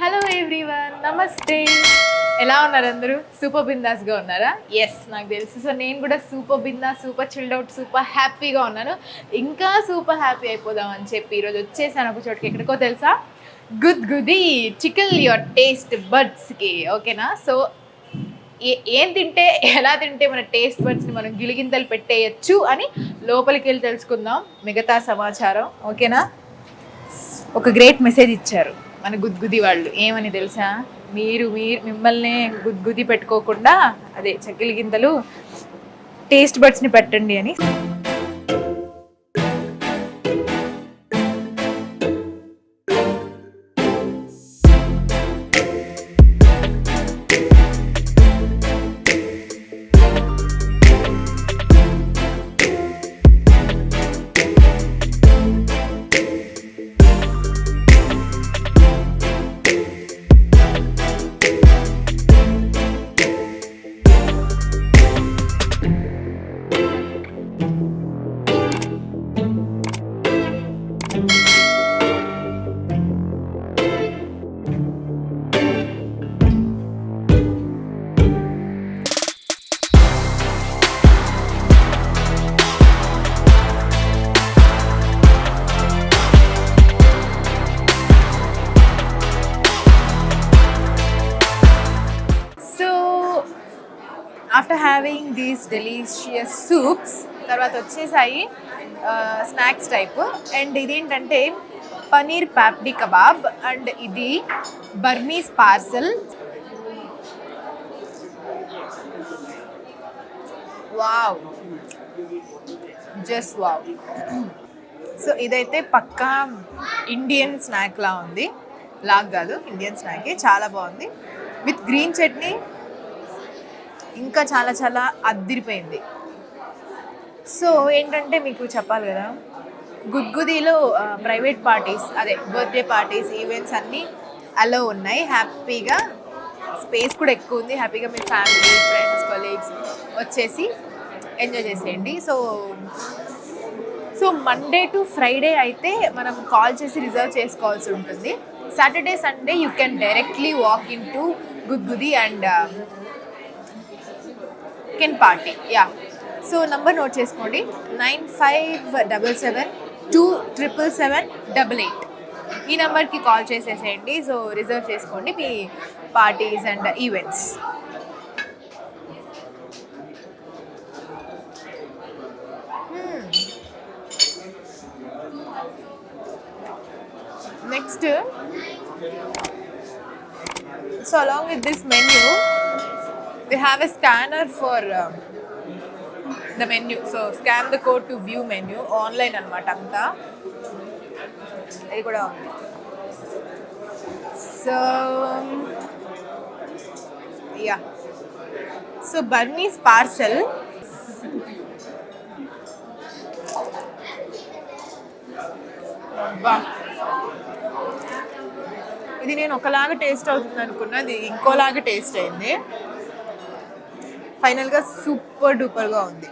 Hello everyone, నమస్తే. ఎలా ఉన్నారు అందరూ? సూపర్ బిందాస్గా ఉన్నారా? ఎస్, నాకు తెలుసు. సో నేను కూడా super bindaas, super chilled out, super హ్యాపీగా ఉన్నాను. ఇంకా సూపర్ హ్యాపీ అయిపోదాం అని చెప్పి ఈరోజు వచ్చేసాను ఒక చోటుకి. ఎక్కడికో తెలుసా? గుద్గుదీ, చికిల్ యువర్ టేస్ట్ బడ్స్కి. ఓకేనా? సో ఏం తింటే, ఎలా తింటే మన టేస్ట్ బడ్స్ని మనం గిలిగింతలు పెట్టేయచ్చు అని లోపలికి వెళ్ళి తెలుసుకుందాం మిగతా సమాచారం. ఓకేనా? ఒక గ్రేట్ మెసేజ్ ఇచ్చారు మన గుద్గుది వాళ్ళు. ఏమని తెలుసా? మిమ్మల్ని గుద్గుది పెట్టుకోకుండా అదే చక్కెల గింతలు టేస్ట్ బడ్స్ని పెట్టండి అని. After having these delicious soups తర్వాత వచ్చేసాయి స్నాక్స్ టైప్. అండ్ ఇదేంటంటే పనీర్ పాప్డి కబాబ్ అండ్ ఇది Burmese parcel. Wow, just wow. So ఇదైతే పక్కా ఇండియన్ స్నాక్ లా ఉంది. లాగ్ కాదు, ఇండియన్ స్నాకే. చాలా బాగుంది. విత్ గ్రీన్ చట్నీ ఇంకా చాలా చాలా అద్దిరిపోయింది. సో ఏంటంటే మీకు చెప్పాలి కదా, గుద్గుదీలో ప్రైవేట్ పార్టీస్, అదే బర్త్డే పార్టీస్, ఈవెంట్స్ అన్నీ అలో ఉన్నాయి. హ్యాపీగా స్పేస్ కూడా ఎక్కువ ఉంది. హ్యాపీగా మీ ఫ్యామిలీ, ఫ్రెండ్స్, కొలీగ్స్ వచ్చేసి ఎంజాయ్ చేసేయండి. సో మండే టు ఫ్రైడే అయితే మనం కాల్ చేసి రిజర్వ్ చేసుకోవాల్సి ఉంటుంది. Saturday, Sunday you can directly walk in to Gudgudi and can party. Yeah, so number note చేసుకోండి, 9577277788. ఈ నెంబర్కి కాల్ చేసేసేయండి. సో రిజర్వ్ చేసుకోండి మీ parties and events. Next, so along with this menu they have a scanner for the menu. So scan the code to view menu. Online anamata anta అది కూడా ఉంది. So yeah, so Burmese parcel ఇది నేను ఒకలాగా taste అవుతుంది అనుకున్నా, అది ఇంకోలాగా taste అయింది. ఫైనల్గా సూపర్ డూపర్గా ఉంది.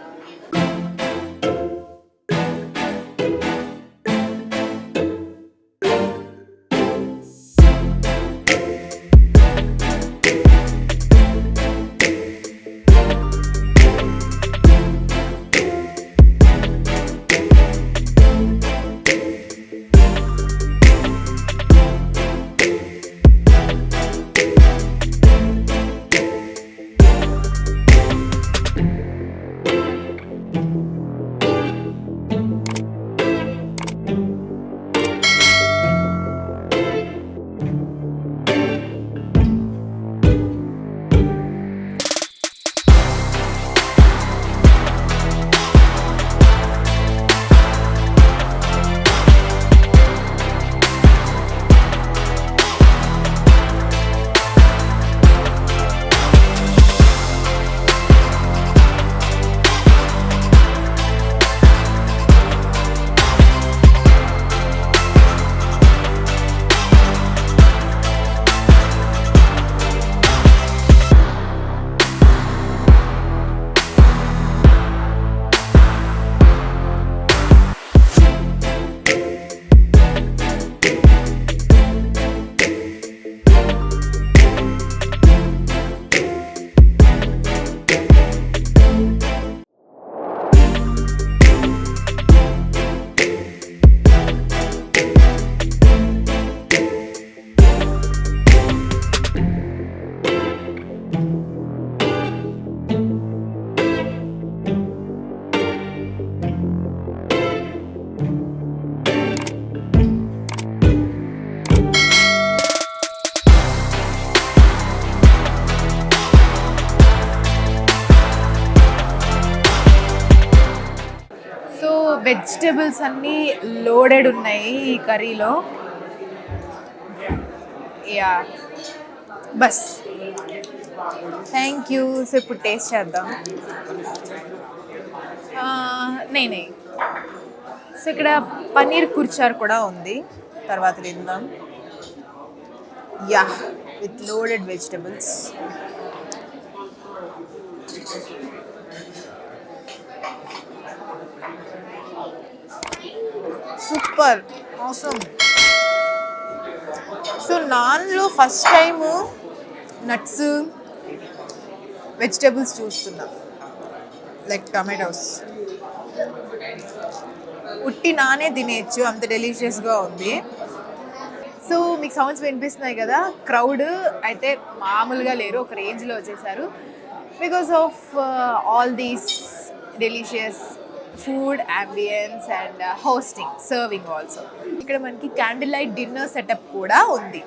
వెజిటబుల్స్ అన్నీ లోడెడ్ ఉన్నాయి ఈ కర్రీలో. Yeah bus thank you. So ఇప్పుడు టేస్ట్ చేద్దాం. నేనే. సో ఇక్కడ పన్నీర్ కుర్చార్ కూడా ఉంది, తర్వాత తిందాం. Yeah with loaded vegetables. Super awesome. So నాన్లో ఫస్ట్ టైము నట్స్ వెజిటబుల్స్ చూస్తున్నా, లైక్ టమాటోస్. ఉట్టి నానే తినేయచ్చు, అంత డెలిషియస్గా ఉంది. సో మీకు సౌండ్స్ వినిపిస్తున్నాయి కదా, క్రౌడ్ అయితే మామూలుగా లేరు, ఒక రేంజ్లో వచ్చేసారు because of all these delicious food ambience and hosting, serving also. ఇక్కడ మనకి క్యాండిల్ లైట్ డిన్నర్ సెటప్ కూడా ఉంది,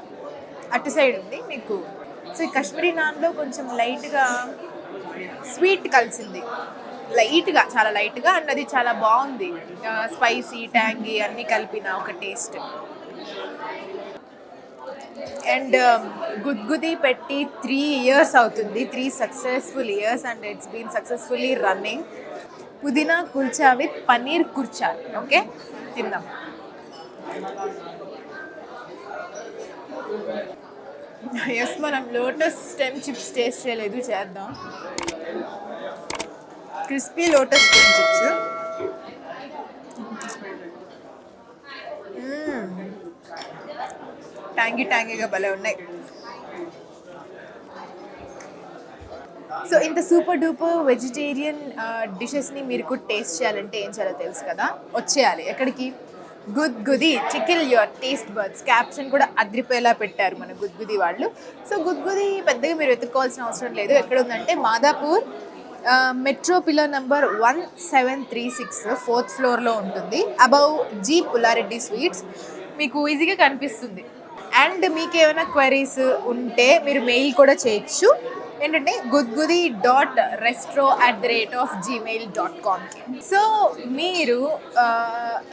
అటు సైడ్ ఉంది మీకు. సో ఈ కాశ్మీరీ నాన్లో కొంచెం లైట్గా స్వీట్ కలిసింది, లైట్గా, చాలా లైట్గా, అండ్ అది చాలా బాగుంది. స్పైసీ ట్యాంగీ అన్నీ కలిపిన ఒక టేస్ట్. అండ్ గుద్గుదీ పెట్టి 3 years అవుతుంది, 3 successful years, and it's been successfully running. Pudina kulcha with paneer కుర్చా. ఓకే తిందాం. ఎస్, మనం లోటస్ స్టెమ్ చిప్స్ టేస్ట్ చేయలేదు, చేద్దాం. Crispy lotus stem chips. Tangy ట్యాంగీగా భలే ఉన్నాయి. సో ఇంత సూపర్ డూపర్ వెజిటేరియన్ డిషెస్ని మీరు కూడా టేస్ట్ చేయాలంటే ఏం చేయాలో తెలుసు కదా, వచ్చేయాలి ఎక్కడికి, Gudgudi. Tickle your taste buds. Caption కూడా అద్రిపోయేలా పెట్టారు మన గుద్గుదీ వాళ్ళు. సో గుద్గుదీ పెద్దగా మీరు వెతుక్కోవాల్సిన అవసరం లేదు. ఎక్కడ ఉందంటే Madhapur metro pillar number 1736, 4th floorలో ఉంటుంది, అబౌవ్ జీ పుల్లారెడ్డి స్వీట్స్. మీకు ఈజీగా కనిపిస్తుంది. అండ్ మీకు ఏమైనా క్వైరీస్ ఉంటే మీరు మెయిల్ కూడా చేయొచ్చు. ఏంటంటే gudgoodee.restro@gmail.com. సో మీరు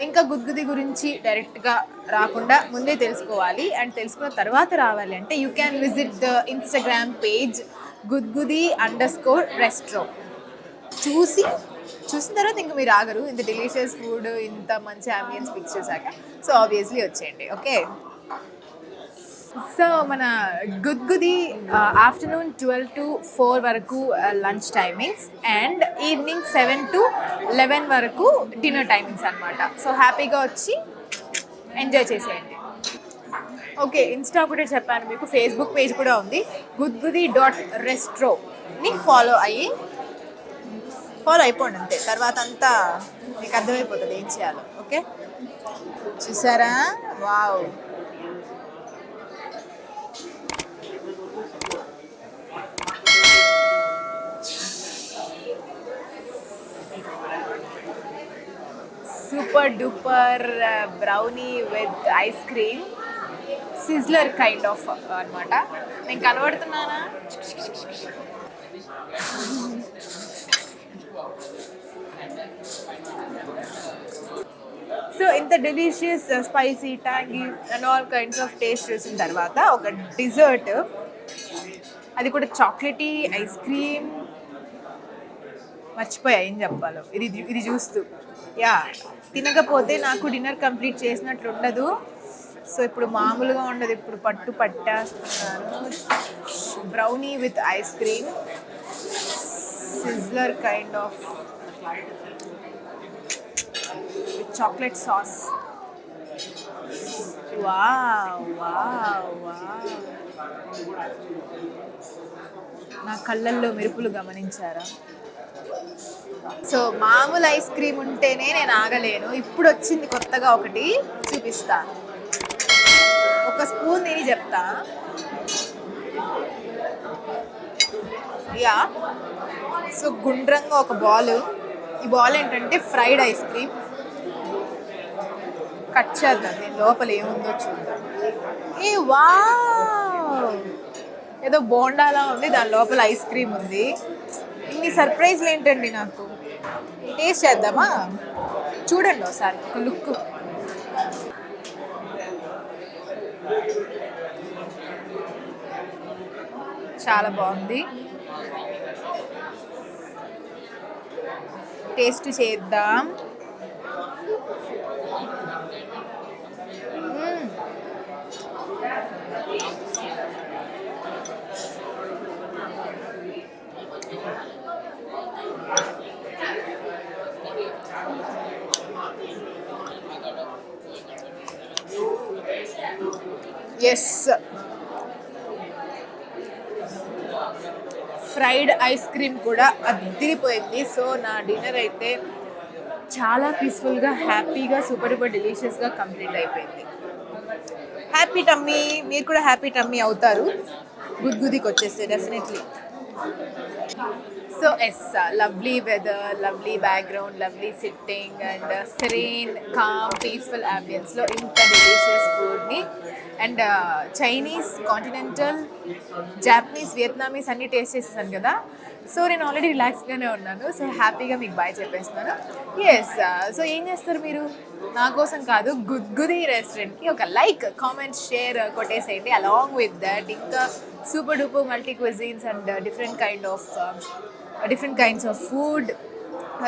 ఇంకా గుద్గుదీ గురించి డైరెక్ట్గా రాకుండా ముందే తెలుసుకోవాలి, అండ్ తెలుసుకున్న తర్వాత రావాలి అంటే you can visit the Instagram page gudgoodee_restro. చూసిన తర్వాత ఇంకా మీరు ఆగరు, ఇంత డెలిషియస్ ఫుడ్, ఇంత మంచి అంబియన్స్ పిక్స్ చేశాక. సో ఆబ్వియస్లీ వచ్చేయండి. ఓకే. సో మన గుద్గుదీ ఆఫ్టర్నూన్ 12 to 4 వరకు lunch timings, and evening 7 to 11 వరకు డిన్నర్ టైమింగ్స్ అనమాట. సో హ్యాపీగా వచ్చి ఎంజాయ్ చేసేయండి. ఓకే, ఇన్స్టా కూడా చెప్పాను మీకు, ఫేస్బుక్ పేజ్ కూడా ఉంది, gudgoodee.restro. ఫాలో అయిపోండి అంతే, తర్వాత అంతా మీకు అర్థమైపోతుంది ఏం చేయాలో. ఓకే, చూసారా? Wow, super duper brownie with ice cream, sizzler kind of అనమాట. నేను కనబడుతున్నానా? సో ఇంత delicious spicy tangy and all kinds of taste చూసిన తర్వాత ఒక డిజర్ట్, అది కూడా చాక్లెటీ ఐస్ క్రీమ్. మర్చిపోయా ఏం చెప్పాలో, ఇది చూస్తూ. యా, తినకపోతే నాకు డిన్నర్ కంప్లీట్ చేసినట్లు ఉండదు. సో ఇప్పుడు మామూలుగా ఉండదు, ఇప్పుడు పట్టేస్తున్నాను. Brownie with ice cream, sizzler kind of with chocolate sauce. Wow wow wow, నా కళ్ళల్లో మెరుపులు గమనించారా? సో మామూలు ఐస్ క్రీమ్ ఉంటేనే నేను ఆగలేను. ఇప్పుడు వచ్చింది కొత్తగా ఒకటి, చూపిస్తాను. ఒక స్పూన్ తిని చెప్తా. యా, సో గుండ్రంగా ఒక బాల్. ఈ బాల్ ఏంటంటే ఫ్రైడ్ ఐస్ క్రీమ్. కట్ చేద్దాం, నేను లోపల ఏముందో చూద్దాం. ఏ వావ్, ఏదో బోండాలా ఉంది, దాని లోపల ఐస్ క్రీమ్ ఉంది. ఇన్ని సర్ప్రైజ్లు ఏంటండి నాకు. టేస్ట్ చేద్దామా? చూడండి ఒకసారి ఒక లుక్. చాలా బాగుంది. టేస్ట్ చేద్దాం. ఎస్, ఫ్రైడ్ ఐస్ క్రీమ్ కూడా అదిరిపోయింది. సో నా డిన్నర్ అయితే చాలా పీస్ఫుల్గా, హ్యాపీగా, సూపర్ డూపర్ డెలిషియస్గా కంప్లీట్ అయిపోయింది. Happy tummy. మీరు కూడా హ్యాపీ టమ్మీ అవుతారు గుడ్గుదీకి వచ్చేస్తే definitely. So yes, lovely weather, lovely background, lovely sitting and serene, calm, peaceful అంబియన్స్లో ఇంత డెలిషియస్ ఫుడ్ని and Chinese, continental, Japanese, Vietnamese అన్నీ టేస్ట్ చేసేసాను కదా. సో నేను ఆల్రెడీ రిలాక్స్గానే ఉన్నాను. సో హ్యాపీగా మీకు బాయ్ చెప్పేస్తున్నాను. ఎస్, సో ఏం చేస్తారు మీరు? నా కోసం కాదు, గుడ్గుదీ రెస్టారెంట్కి ఒక లైక్, కామెంట్, షేర్ కొట్టేసేయండి. అలాంగ్ విత్ దట్ ఇంకా super duper multi cuisines and different kinds of food,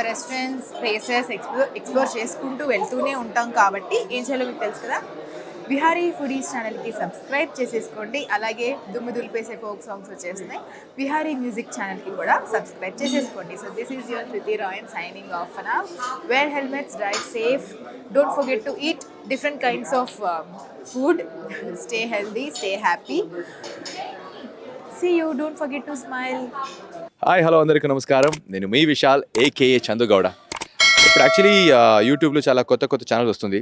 restaurants, places explore చేసుకుంటూ వెళ్తూనే ఉంటాం. కాబట్టి ఏం చేయాలో మీకు తెలుసు కదా. విహారీ ఫుడీస్ ఛానల్కి సబ్స్క్రైబ్ చేసేసుకోండి. అలాగే దుమ్ము దులిపేసే ఫోక్ సాంగ్స్ వచ్చేస్తున్నాయి. విహారీ మ్యూజిక్ ఛానల్కి కూడా సబ్స్క్రైబ్ చేసేసుకోండి. So this is your Shruthi Raayan signing off for now. Wear helmets, drive safe. Don't forget to eat different kinds of food. Stay healthy, stay happy. See you. Don't forget to smile. Hi, hello, అందరికీ నమస్కారం. నేను మీ Vishal, AKA చందుగౌడ. ఇప్పుడు actually యూట్యూబ్లో చాలా కొత్త channels వస్తుంది.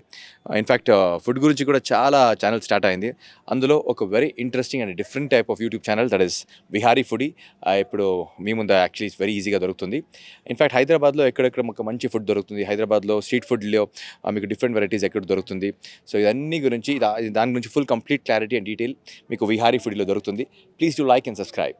In fact food గురించి కూడా చాలా ఛానల్ స్టార్ట్ అయింది. అందులో ఒక very interesting and different type of YouTube channel, that is Vihari foodie. ఇప్పుడు మీ ముందు యాక్చువల్లీ వెరీ ఈజీగా దొరుకుతుంది. ఇన్ఫ్యాక్ట్ హైదరాబాద్లో ఎక్కడెక్కడ ఒక మంచి ఫుడ్ దొరుకుతుంది, హైదరాబాద్లో స్ట్రీట్ ఫుడ్లో మీకు డిఫరెంట్ వెరైటీస్ ఎక్కడ దొరుకుతుంది. సో ఇదన్నీ గురించి, దాని గురించి full complete clarity and detail మీకు విహారీ ఫుడీలో దొరుకుతుంది. Please do like and subscribe.